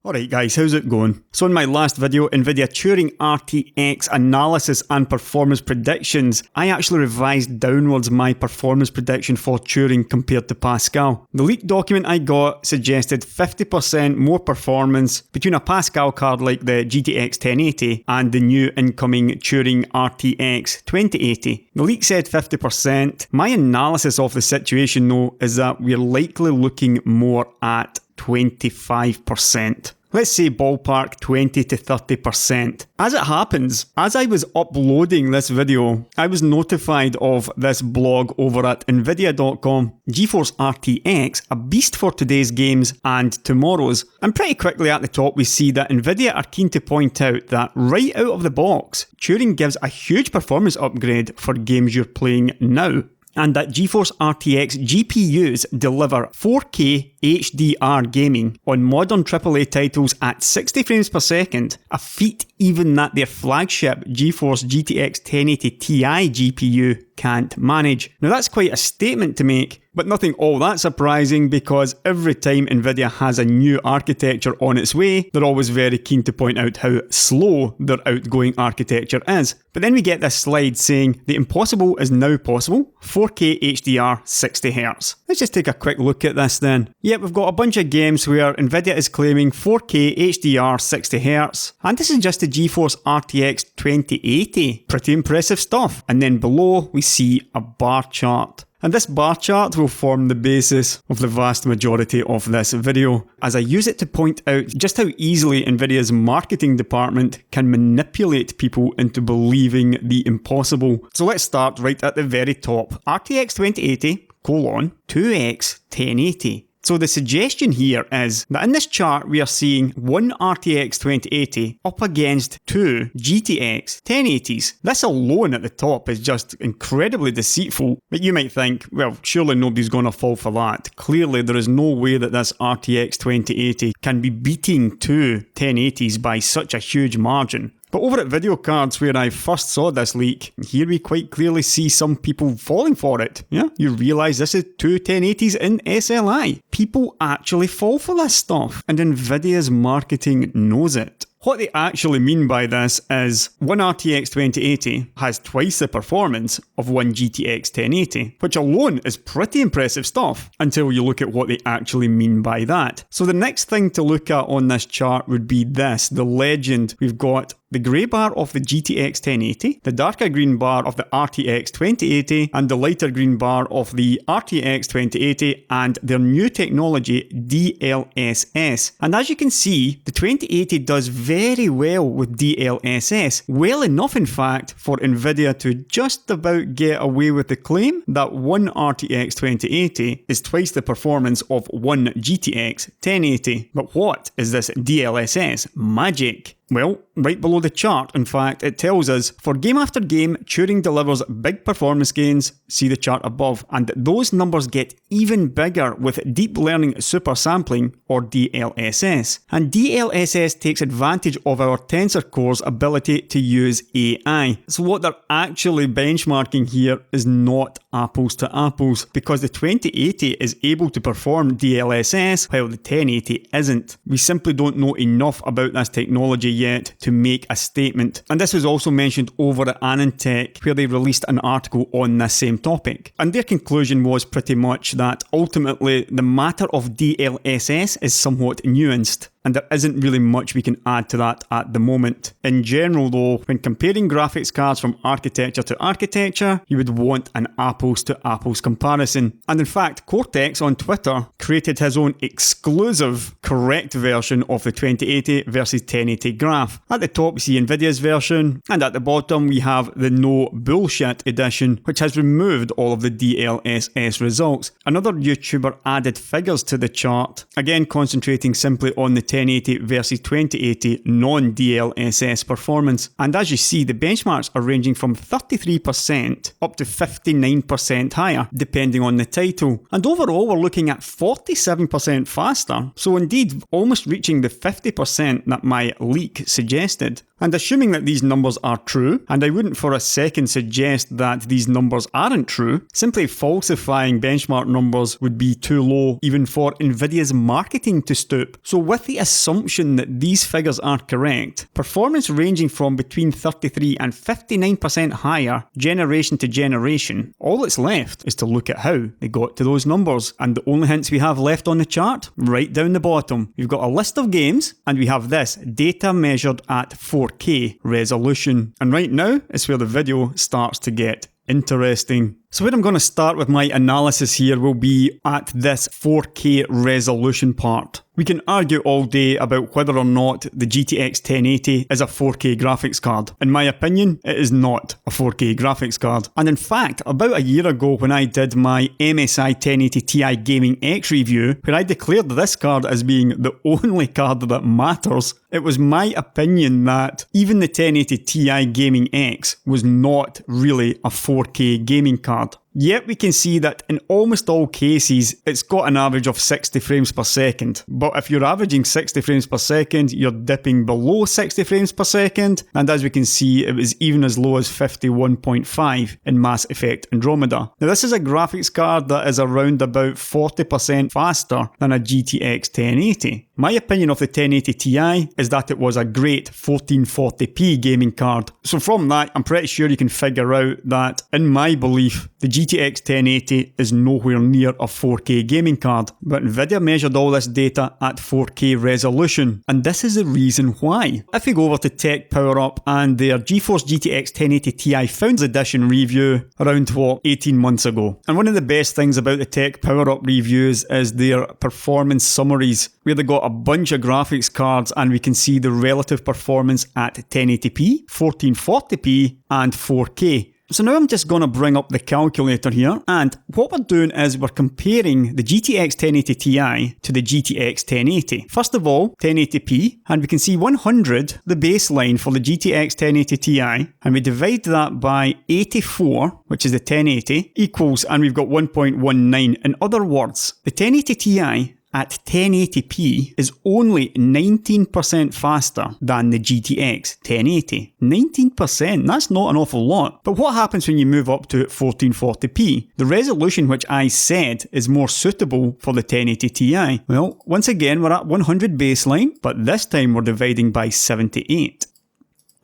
Alright guys, how's it going? So in my last video, Nvidia Turing RTX analysis and performance predictions, I actually revised downwards my performance prediction for Turing compared to Pascal. The leaked document I got suggested 50% more performance between a Pascal card like the GTX 1080 and the new incoming Turing RTX 2080. The leak said 50%. My analysis of the situation though is that we're likely looking more at 25%. Let's say ballpark 20 to 30%. As it happens, as I was uploading this video, I was notified of this blog over at Nvidia.com, GeForce RTX, a beast for today's games and tomorrow's. And pretty quickly at the top we see that Nvidia are keen to point out that right out of the box, Turing gives a huge performance upgrade for games you're playing now. And that GeForce RTX GPUs deliver 4K HDR gaming on modern AAA titles at 60 frames per second, a feat even that their flagship GeForce GTX 1080 Ti GPU can't manage. Now that's quite a statement to make, but nothing all that surprising because every time Nvidia has a new architecture on its way, they're always very keen to point out how slow their outgoing architecture is. But then we get this slide saying the impossible is now possible, 4K HDR 60Hz. Let's just take a quick look at this then. Yep, we've got a bunch of games where Nvidia is claiming 4K HDR 60Hz, and this is just the GeForce RTX 2080. Pretty impressive stuff. And then below we see a bar chart. And this bar chart will form the basis of the vast majority of this video, as I use it to point out just how easily Nvidia's marketing department can manipulate people into believing the impossible. So let's start right at the very top. RTX 2080, 2x 1080. So the suggestion here is that in this chart we are seeing one RTX 2080 up against two GTX 1080s. This alone at the top is just incredibly deceitful. But you might think, well, surely nobody's going to fall for that. Clearly there is no way that this RTX 2080 can be beating two 1080s by such a huge margin. But over at Video Cards, where I first saw this leak, here we quite clearly see some people falling for it. Yeah, you realise this is two 1080s in SLI. People actually fall for this stuff, and Nvidia's marketing knows it. What they actually mean by this is one RTX 2080 has twice the performance of one GTX 1080, which alone is pretty impressive stuff until you look at what they actually mean by that. So the next thing to look at on this chart would be this, the legend. We've got the grey bar of the GTX 1080, the darker green bar of the RTX 2080, and the lighter green bar of the RTX 2080 and their new technology DLSS. And as you can see, the 2080 does very well with DLSS, well enough in fact for Nvidia to just about get away with the claim that one RTX 2080 is twice the performance of one GTX 1080. But what is this DLSS magic? Well, right below the chart, in fact, it tells us, for game after game, Turing delivers big performance gains, see the chart above, and those numbers get even bigger with Deep Learning Super Sampling, or DLSS. And DLSS takes advantage of our tensor core's ability to use AI. So what they're actually benchmarking here is not apples to apples, because the 2080 is able to perform DLSS, while the 1080 isn't. We simply don't know enough about this technology yet to make a statement. And this was also mentioned over at AnandTech, where they released an article on this same topic. And their conclusion was pretty much that ultimately the matter of DLSS is somewhat nuanced, and there isn't really much we can add to that at the moment. In general though, when comparing graphics cards from architecture to architecture, you would want an apples to apples comparison. And in fact, Cortex on Twitter created his own exclusive correct version of the 2080 versus 1080 graph. At the top we see Nvidia's version, and at the bottom we have the no bullshit edition, which has removed all of the DLSS results. Another YouTuber added figures to the chart, again concentrating simply on the 1080 versus 2080 non-DLSS performance. And as you see, the benchmarks are ranging from 33% up to 59% higher, depending on the title. And overall, we're looking at 47% faster, so indeed almost reaching the 50% that my leak suggested. And assuming that these numbers are true, and I wouldn't for a second suggest that these numbers aren't true, simply falsifying benchmark numbers would be too low even for Nvidia's marketing to stoop. So with the assumption that these figures are correct, performance ranging from between 33 and 59% higher generation to generation, all that's left is to look at how they got to those numbers. And the only hints we have left on the chart, right down the bottom, we've got a list of games and we have this data measured at 4K resolution. And right now is where the video starts to get interesting. So where I'm going to start with my analysis here will be at this 4K resolution part. We can argue all day about whether or not the GTX 1080 is a 4K graphics card. In my opinion, it is not a 4K graphics card. And in fact, about a year ago when I did my MSI 1080 Ti Gaming X review, where I declared this card as being the only card that matters, it was my opinion that even the 1080 Ti Gaming X was not really a 4K gaming card. Yet we can see that in almost all cases, it's got an average of 60 frames per second. But if you're averaging 60 frames per second, you're dipping below 60 frames per second. And as we can see, it was even as low as 51.5 in Mass Effect Andromeda. Now this is a graphics card that is around about 40% faster than a GTX 1080. My opinion of the 1080 Ti is that it was a great 1440p gaming card. So from that, I'm pretty sure you can figure out that, in my belief, the GTX 1080 is nowhere near a 4K gaming card, but Nvidia measured all this data at 4K resolution, and this is the reason why. If we go over to Tech Power Up and their GeForce GTX 1080 Ti Founders Edition review around 18 months ago. And one of the best things about the Tech Power Up reviews is their performance summaries, where they got a bunch of graphics cards and we can see the relative performance at 1080p, 1440p and 4K. So now I'm just going to bring up the calculator here, and what we're doing is we're comparing the GTX 1080 Ti to the GTX 1080. First of all, 1080p, and we can see 100, the baseline for the GTX 1080 Ti, and we divide that by 84, which is the 1080, equals, and we've got 1.19. In other words, the 1080 Ti at 1080p is only 19% faster than the GTX 1080. 19%, that's not an awful lot. But what happens when you move up to 1440p? The resolution which I said is more suitable for the 1080 Ti. Well, once again, we're at 100 baseline, but this time we're dividing by 78.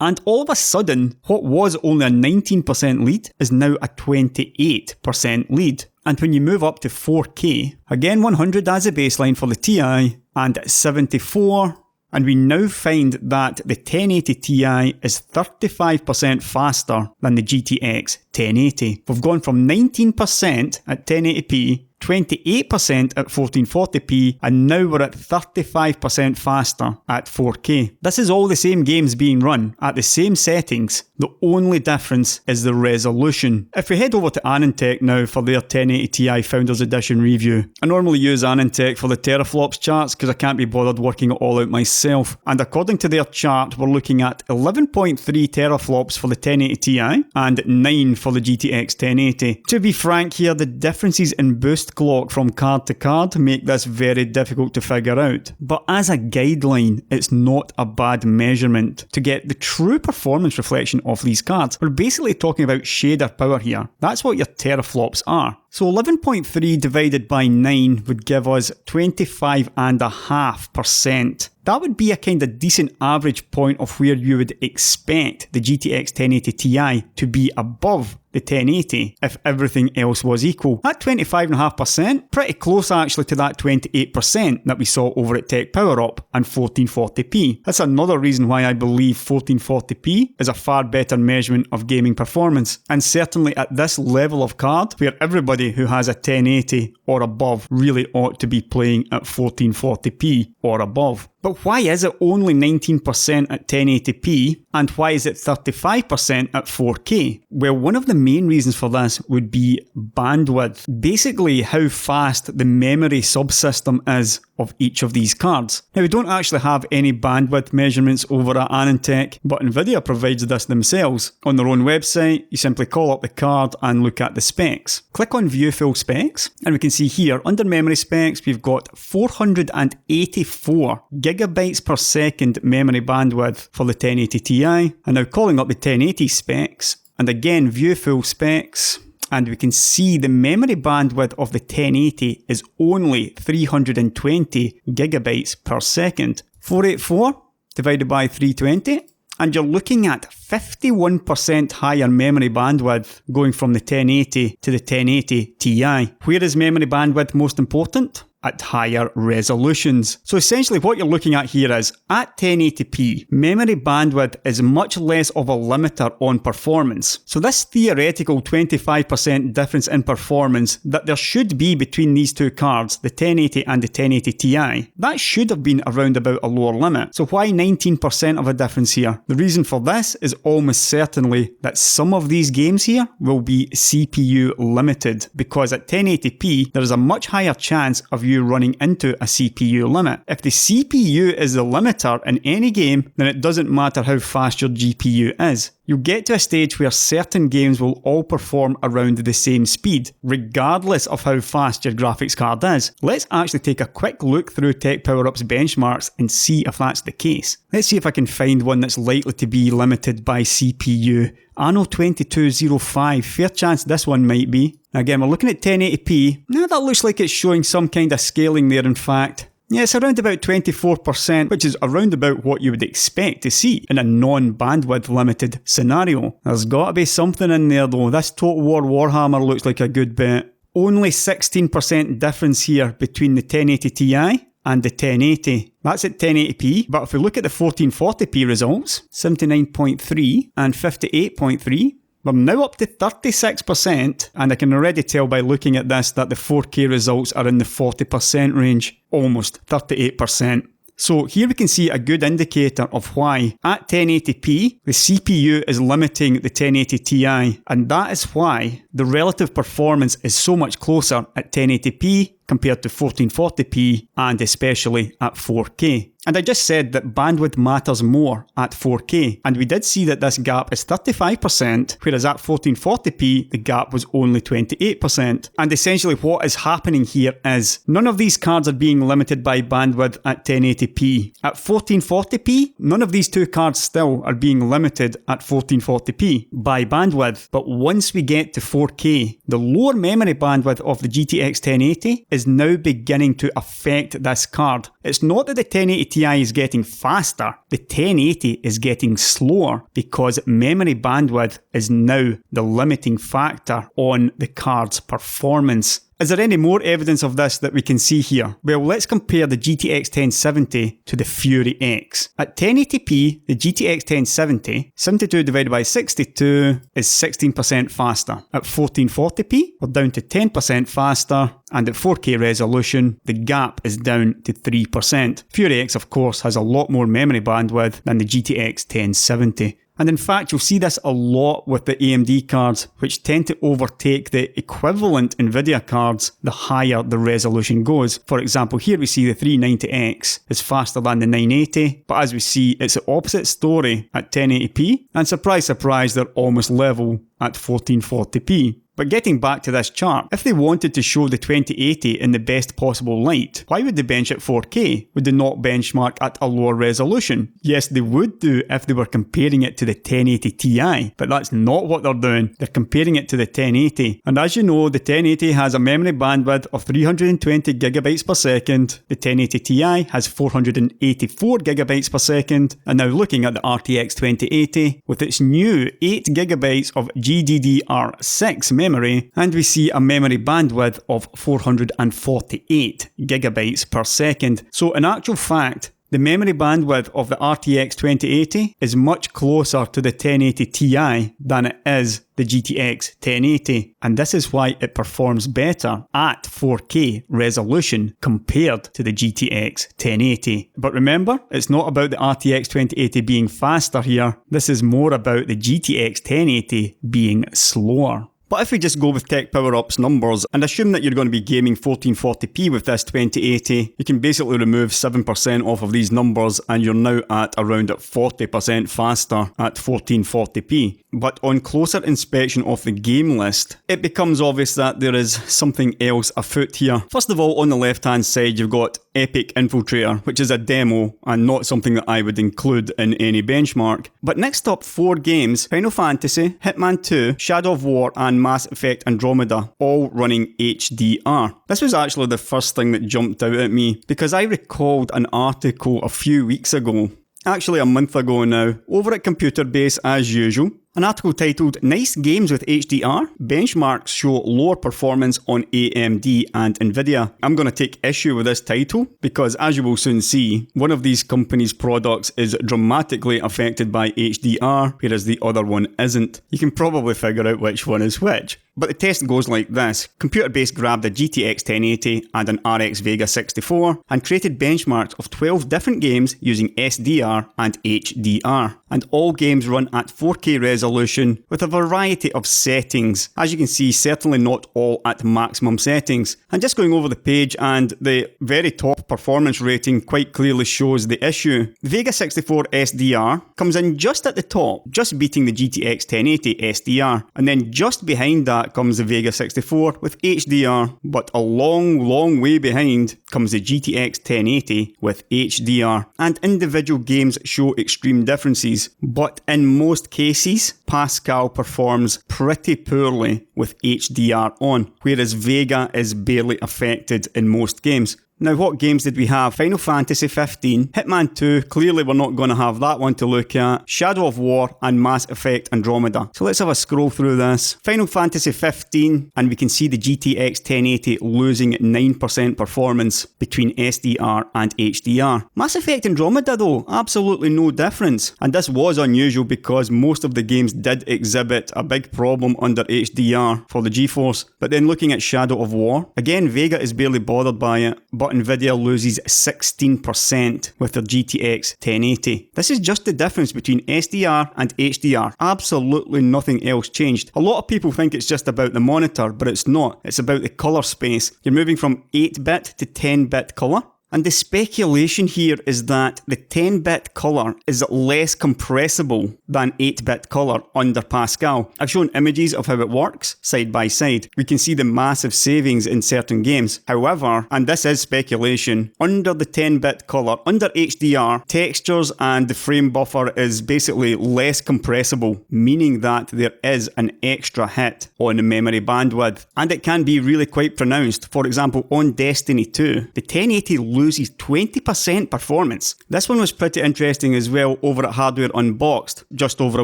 And all of a sudden, what was only a 19% lead is now a 28% lead. And when you move up to 4K, again 100 as a baseline for the Ti, and 74, and we now find that the 1080 Ti is 35% faster than the GTX 1080. We've gone from 19% at 1080p, 28% at 1440p, and now we're at 35% faster at 4K. This is all the same games being run at the same settings. The only difference is the resolution. If we head over to AnandTech now for their 1080 Ti Founders Edition review. I normally use AnandTech for the teraflops charts because I can't be bothered working it all out myself. And according to their chart, we're looking at 11.3 teraflops for the 1080 Ti and 9 for the GTX 1080. To be frank here, the differences in boost clock from card to card make this very difficult to figure out. But as a guideline, it's not a bad measurement. To get the true performance reflection of these cards, we're basically talking about shader power here. That's what your teraflops are. So 11.3 divided by 9 would give us 25.5%. That would be a kind of decent average point of where you would expect the GTX 1080 Ti to be above the 1080 if everything else was equal. At 25.5%, pretty close actually to that 28% that we saw over at Tech Power Up and 1440p. That's another reason why I believe 1440p is a far better measurement of gaming performance, and certainly at this level of card where everybody who has a 1080 or above really ought to be playing at 1440p or above. But why is it only 19% at 1080p and why is it 35% at 4K? Well, one of the main reasons for this would be bandwidth. Basically, how fast the memory subsystem is of each of these cards. Now, we don't actually have any bandwidth measurements over at AnandTech, but Nvidia provides this themselves. On their own website, you simply call up the card and look at the specs. Click on View Full Specs, and we can see here, under memory specs, we've got 484 gigabytes per second memory bandwidth for the 1080 Ti. And now calling up the 1080 specs, and again, View Full Specs, and we can see the memory bandwidth of the 1080 is only 320 gigabytes per second. 484 divided by 320, and you're looking at 51% higher memory bandwidth going from the 1080 to the 1080 Ti. Where is memory bandwidth most important? At higher resolutions. So essentially what you're looking at here is, at 1080p, memory bandwidth is much less of a limiter on performance. So this theoretical 25% difference in performance that there should be between these two cards, the 1080 and the 1080 Ti, that should have been around about a lower limit. So why 19% of a difference here? The reason for this is almost certainly that some of these games here will be CPU limited, because at 1080p there is a much higher chance of you running into a CPU limit. If the CPU is the limiter in any game, then it doesn't matter how fast your GPU is. You'll get to a stage where certain games will all perform around the same speed, regardless of how fast your graphics card is. Let's actually take a quick look through Tech Power Up's benchmarks and see if that's the case. Let's see if I can find one that's likely to be limited by CPU. Anno 2205, fair chance this one might be. Again, we're looking at 1080p. Now that looks like it's showing some kind of scaling there, in fact. Yeah, it's around about 24%, which is around about what you would expect to see in a non-bandwidth limited scenario. There's gotta be something in there though. This Total War Warhammer looks like a good bet. Only 16% difference here between the 1080 Ti and the 1080. That's at 1080p, but if we look at the 1440p results, 79.3 and 58.3, we're now up to 36%, and I can already tell by looking at this that the 4K results are in the 40% range, almost 38%. So here we can see a good indicator of why at 1080p the CPU is limiting the 1080 Ti, and that is why the relative performance is so much closer at 1080p compared to 1440p and especially at 4K. And I just said that bandwidth matters more at 4K, and we did see that this gap is 35%, whereas at 1440p the gap was only 28%. And essentially what is happening here is none of these cards are being limited by bandwidth at 1080p. At 1440p, none of these two cards still are being limited at 1440p by bandwidth, but once we get to 4K, the lower memory bandwidth of the GTX 1080 is now beginning to affect this card. It's not that the 1080 Ti is getting faster, the 1080 is getting slower because memory bandwidth is now the limiting factor on the card's performance. Is there any more evidence of this that we can see here? Well, let's compare the GTX 1070 to the Fury X. At 1080p, the GTX 1070, 72 divided by 62 is 16% faster. At 1440p, we're down to 10% faster, and at 4K resolution, the gap is down to 3%. Fury X, of course, has a lot more memory bandwidth than the GTX 1070. And in fact, you'll see this a lot with the AMD cards, which tend to overtake the equivalent Nvidia cards the higher the resolution goes. For example, here we see the 390X is faster than the 980, but as we see, it's the opposite story at 1080p, and surprise, surprise, they're almost level at 1440p. But getting back to this chart, if they wanted to show the 2080 in the best possible light, why would they bench at 4K? Would they not benchmark at a lower resolution? Yes, they would do if they were comparing it to the 1080 Ti, but that's not what they're doing. They're comparing it to the 1080. And as you know, the 1080 has a memory bandwidth of 320 gigabytes per second. The 1080 Ti has 484 gigabytes per second. And now looking at the RTX 2080 with its new 8 gigabytes of GDDR6 memory, and we see a memory bandwidth of 448 gigabytes per second. So in actual fact, the memory bandwidth of the RTX 2080 is much closer to the 1080 Ti than it is the GTX 1080, and this is why it performs better at 4K resolution compared to the GTX 1080. But remember, it's not about the RTX 2080 being faster here, this is more about the GTX 1080 being slower. But if we just go with Tech Power Up's numbers and assume that you're going to be gaming 1440p with this 2080, you can basically remove 7% off of these numbers and you're now at around 40% faster at 1440p. But on closer inspection of the game list, it becomes obvious that there is something else afoot here. First of all, on the left hand side you've got Epic Infiltrator, which is a demo and not something that I would include in any benchmark. But next up, 4 games: Final Fantasy, Hitman 2, Shadow of War and Mass Effect Andromeda, all running HDR. This was actually the first thing that jumped out at me, because I recalled an article a few weeks ago, actually a month ago now, over at Computer Base as usual. An article titled "Nice Games with HDR? Benchmarks Show Lower Performance on AMD and Nvidia." I'm going to take issue with this title because, as you will soon see, one of these companies' products is dramatically affected by HDR, whereas the other one isn't. You can probably figure out which one is which. But the test goes like this. Computer Base grabbed a GTX 1080 and an RX Vega 64 and created benchmarks of 12 different games using SDR and HDR. And all games run at 4K resolution with a variety of settings. As you can see, certainly not all at maximum settings. And just going over the page, and the very top performance rating quite clearly shows the issue. The Vega 64 SDR comes in just at the top, just beating the GTX 1080 SDR. And then just behind that comes the Vega 64 with HDR, but a long way behind comes the GTX 1080 with HDR. And individual games show extreme differences, but in most cases, Pascal performs pretty poorly with HDR on, whereas Vega is barely affected in most games. Now, what games did we have? Final Fantasy 15, Hitman 2, clearly we're not going to have that one to look at, Shadow of War and Mass Effect Andromeda. So let's have a scroll through this. Final Fantasy 15, and we can see the GTX 1080 losing 9% performance between SDR and HDR. Mass Effect Andromeda though, absolutely no difference. And this was unusual because most of the games did exhibit a big problem under HDR for the GeForce. But then looking at Shadow of War, again Vega is barely bothered by it, but Nvidia loses 16% with their GTX 1080. This is just the difference between SDR and HDR. Absolutely nothing else changed. A lot of people think it's just about the monitor, but it's not. It's about the colour space. You're moving from 8-bit to 10-bit colour. And the speculation here is that the 10-bit colour is less compressible than 8-bit colour under Pascal. I've shown images of how it works side by side. We can see the massive savings in certain games. However, and this is speculation, under the 10-bit colour, under HDR, textures and the frame buffer is basically less compressible, meaning that there is an extra hit on the memory bandwidth. And it can be really quite pronounced. For example, on Destiny 2, the 1080 loses 20% performance. This one was pretty interesting as well over at Hardware Unboxed just over a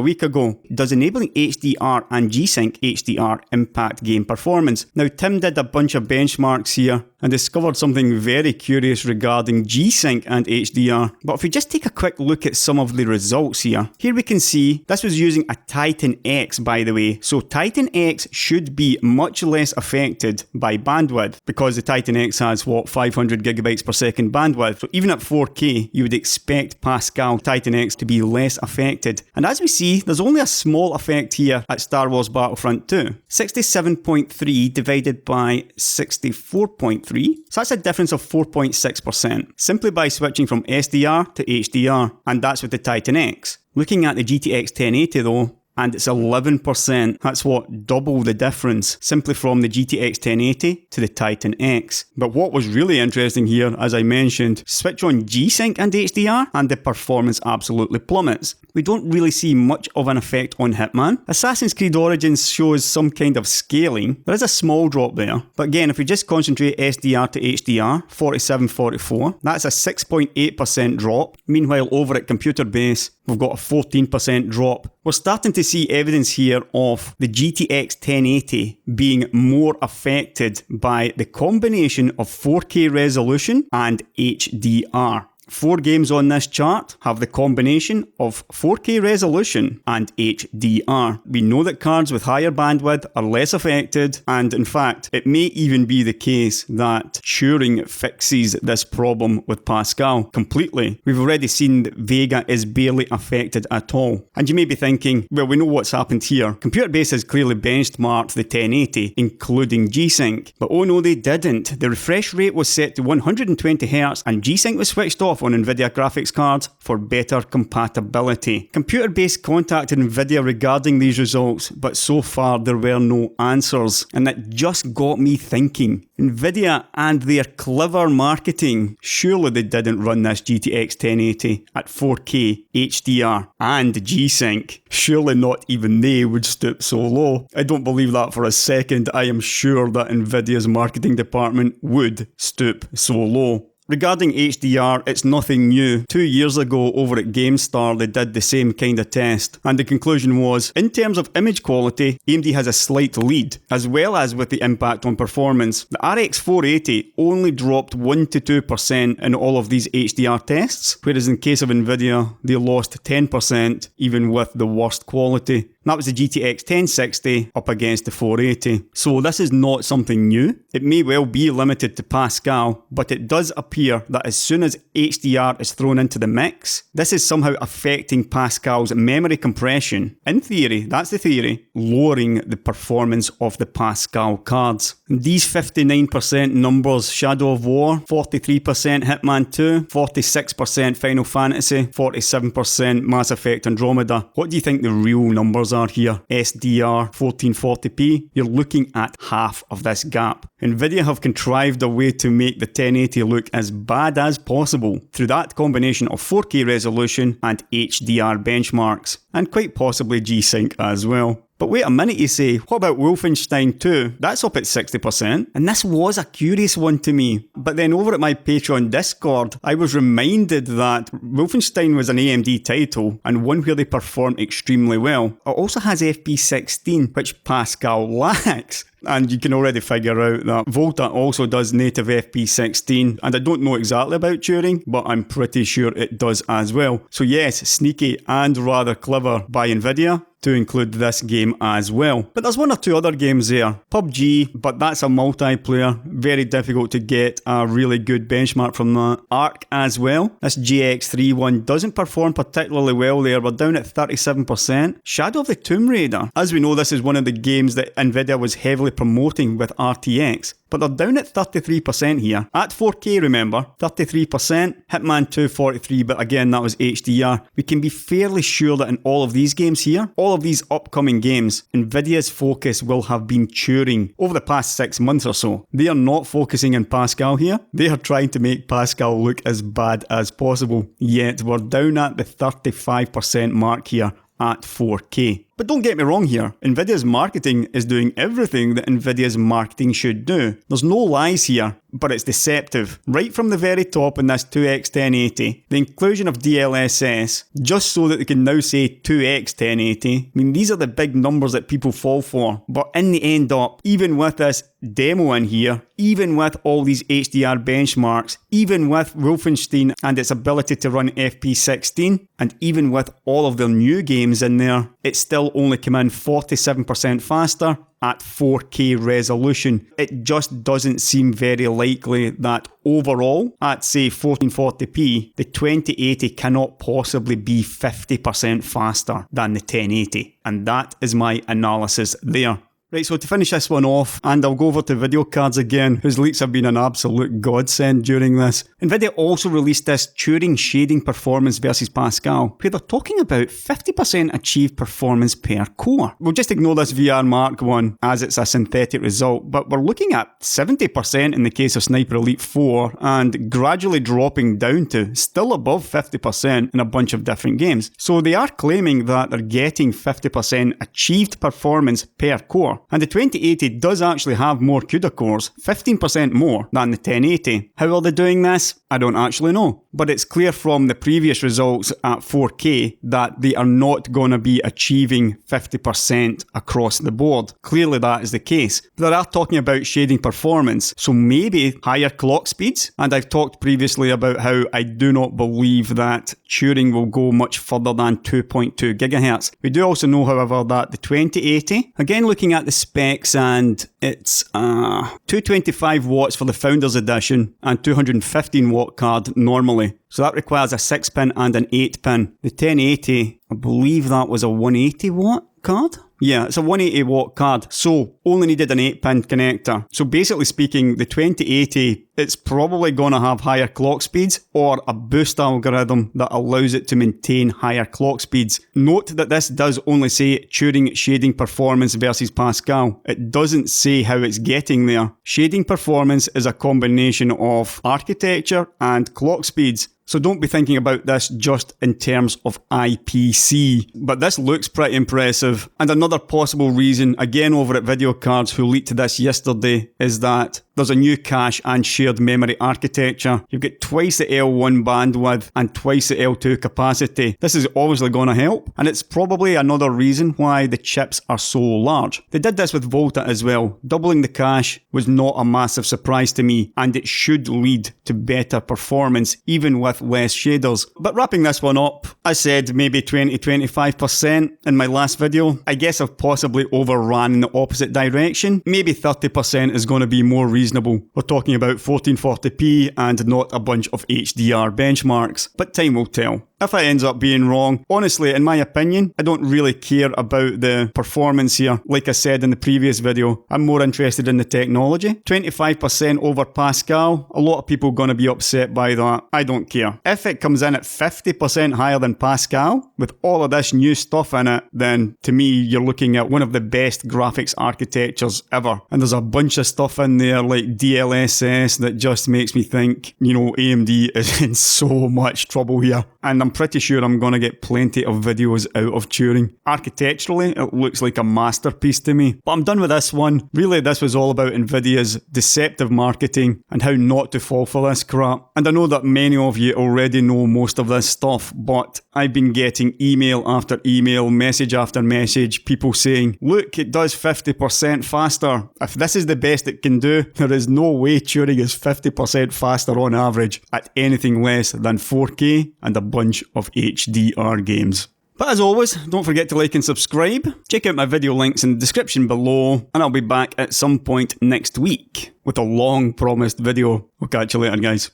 week ago. Does enabling HDR and G-Sync HDR impact game performance? Now, Tim did a bunch of benchmarks here and discovered something very curious regarding G-Sync and HDR. But if we just take a quick look at some of the results here we can see this was using a Titan X, by the way. So Titan X should be much less affected by bandwidth because the Titan X has, 500 gigabytes per second bandwidth. So even at 4K, you would expect Pascal Titan X to be less affected. And as we see, there's only a small effect here at Star Wars Battlefront 2. 67.3 divided by 64.3. So that's a difference of 4.6%, simply by switching from SDR to HDR, and that's with the Titan X. Looking at the GTX 1080 though, and it's 11%. That's double the difference, simply from the GTX 1080 to the Titan X. But what was really interesting here, as I mentioned, switch on G-Sync and HDR, and the performance absolutely plummets. We don't really see much of an effect on Hitman. Assassin's Creed Origins shows some kind of scaling. There is a small drop there. But again, if we just concentrate SDR to HDR, 47.44, that's a 6.8% drop. Meanwhile, over at Computer Base, we've got a 14% drop. We're starting to see evidence here of the GTX 1080 being more affected by the combination of 4K resolution and HDR. 4 games on this chart have the combination of 4K resolution and HDR. We know that cards with higher bandwidth are less affected, and in fact, it may even be the case that Turing fixes this problem with Pascal completely. We've already seen that Vega is barely affected at all. And you may be thinking, well, we know what's happened here. Computer Base has clearly benchmarked the 1080, including G-Sync. But oh no, they didn't. The refresh rate was set to 120Hz and G-Sync was switched off off on Nvidia graphics cards for better compatibility. Computerbase contacted Nvidia regarding these results, but so far there were no answers, and that just got me thinking. Nvidia and their clever marketing, surely they didn't run this GTX 1080 at 4K HDR and G-Sync. Surely not even they would stoop so low. I don't believe that for a second. I am sure that Nvidia's marketing department would stoop so low. Regarding HDR, it's nothing new. 2 years ago over at GameStar, they did the same kind of test, and the conclusion was, in terms of image quality, AMD has a slight lead, as well as with the impact on performance. The RX 480 only dropped 1 to 2% in all of these HDR tests, whereas in case of Nvidia, they lost 10% even with the worst quality. That was the GTX 1060 up against the 480. So this is not something new. It may well be limited to Pascal, but it does appear that as soon as HDR is thrown into the mix, this is somehow affecting Pascal's memory compression. In theory, that's the theory, lowering the performance of the Pascal cards. And these 59% numbers, Shadow of War, 43% Hitman 2, 46% Final Fantasy, 47% Mass Effect Andromeda. What do you think the real numbers are here? SDR 1440p, you're looking at half of this gap. Nvidia have contrived a way to make the 1080 look as bad as possible through that combination of 4K resolution and HDR benchmarks, and quite possibly G-Sync as well. But wait a minute, you say, what about Wolfenstein 2? That's up at 60%. And this was a curious one to me. But then over at my Patreon Discord, I was reminded that Wolfenstein was an AMD title and one where they perform extremely well. It also has FP16, which Pascal lacks. And you can already figure out that Volta also does native FP16, and I don't know exactly about Turing, but I'm pretty sure it does as well. So yes, sneaky and rather clever by Nvidia to include this game as well. But there's one or two other games there. PUBG, but that's a multiplayer. Very difficult to get a really good benchmark from that. Arc as well. This GX3 one doesn't perform particularly well there. We're down at 37%. Shadow of the Tomb Raider. As we know, this is one of the games that Nvidia was heavily promoting with RTX. But they're down at 33% here. At 4K, remember, 33%. Hitman 2, 43, but again, that was HDR. We can be fairly sure that in all of these games here, all of these upcoming games, Nvidia's focus will have been Turing over the past 6 months or so. They are not focusing on Pascal here. They are trying to make Pascal look as bad as possible. Yet, we're down at the 35% mark here at 4K. But don't get me wrong here, Nvidia's marketing is doing everything that Nvidia's marketing should do. There's no lies here, but it's deceptive. Right from the very top in this 2x 1080, the inclusion of DLSS, just so that they can now say 2x 1080, I mean, these are the big numbers that people fall for. But in the end up, even with this demo in here, even with all these HDR benchmarks, even with Wolfenstein and its ability to run FP16, and even with all of their new games in there, it's still only come in 47% faster at 4K resolution. It just doesn't seem very likely that overall, at say 1440p, the 2080 cannot possibly be 50% faster than the 1080. And that is my analysis there. Right, so to finish this one off, and I'll go over to video cards again, whose leaks have been an absolute godsend during this. Nvidia also released this Turing shading performance versus Pascal, where they're talking about 50% achieved performance per core. We'll just ignore this VR Mark 1 as it's a synthetic result, but we're looking at 70% in the case of Sniper Elite 4, and gradually dropping down to still above 50% in a bunch of different games. So they are claiming that they're getting 50% achieved performance per core. And the 2080 does actually have more CUDA cores, 15% more than the 1080. How are they doing this? I don't actually know. But it's clear from the previous results at 4K that they are not going to be achieving 50% across the board. Clearly that is the case. They are talking about shading performance, so maybe higher clock speeds. And I've talked previously about how I do not believe that Turing will go much further than 2.2 GHz. We do also know, however, that the 2080, again looking at the specs, and it's 225 watts for the Founders Edition and 215 watt card normally. So that requires a 6-pin and an 8-pin. The 1080, I believe that was a 180 watt card. Yeah, it's a 180 watt card, so only needed an 8-pin connector. So basically speaking, the 2080, it's probably going to have higher clock speeds or a boost algorithm that allows it to maintain higher clock speeds. Note that this does only say Turing shading performance versus Pascal. It doesn't say how it's getting there. Shading performance is a combination of architecture and clock speeds. So don't be thinking about this just in terms of IPC. But this looks pretty impressive. And another possible reason, again over at Video Cards who leaked this yesterday, is that there's a new cache and shared memory architecture. You've got twice the L1 bandwidth and twice the L2 capacity. This is obviously going to help, and it's probably another reason why the chips are so large. They did this with Volta as well. Doubling the cache was not a massive surprise to me, and it should lead to better performance even with less shaders. But wrapping this one up, I said maybe 20-25% in my last video. I guess I've possibly overran in the opposite direction. Maybe 30% is going to be more reasonable. We're talking about 1440p and not a bunch of HDR benchmarks, but time will tell. If I ends up being wrong, honestly, in my opinion, I don't really care about the performance here. Like I said in the previous video, I'm more interested in the technology. 25% over Pascal, a lot of people going to be upset by that. I don't care. If it comes in at 50% higher than Pascal, with all of this new stuff in it, then to me, you're looking at one of the best graphics architectures ever. And there's a bunch of stuff in there like DLSS that just makes me think, AMD is in so much trouble here. And I'm pretty sure I'm going to get plenty of videos out of Turing. Architecturally, it looks like a masterpiece to me. But I'm done with this one. Really, this was all about Nvidia's deceptive marketing and how not to fall for this crap. And I know that many of you already know most of this stuff, but I've been getting email after email, message after message, people saying, look, it does 50% faster. If this is the best it can do, there is no way Turing is 50% faster on average at anything less than 4K and a bunch of HDR games. But as always, don't forget to like and subscribe. Check out my video links in the description below, and I'll be back at some point next week with a long promised video. We'll catch you later, guys.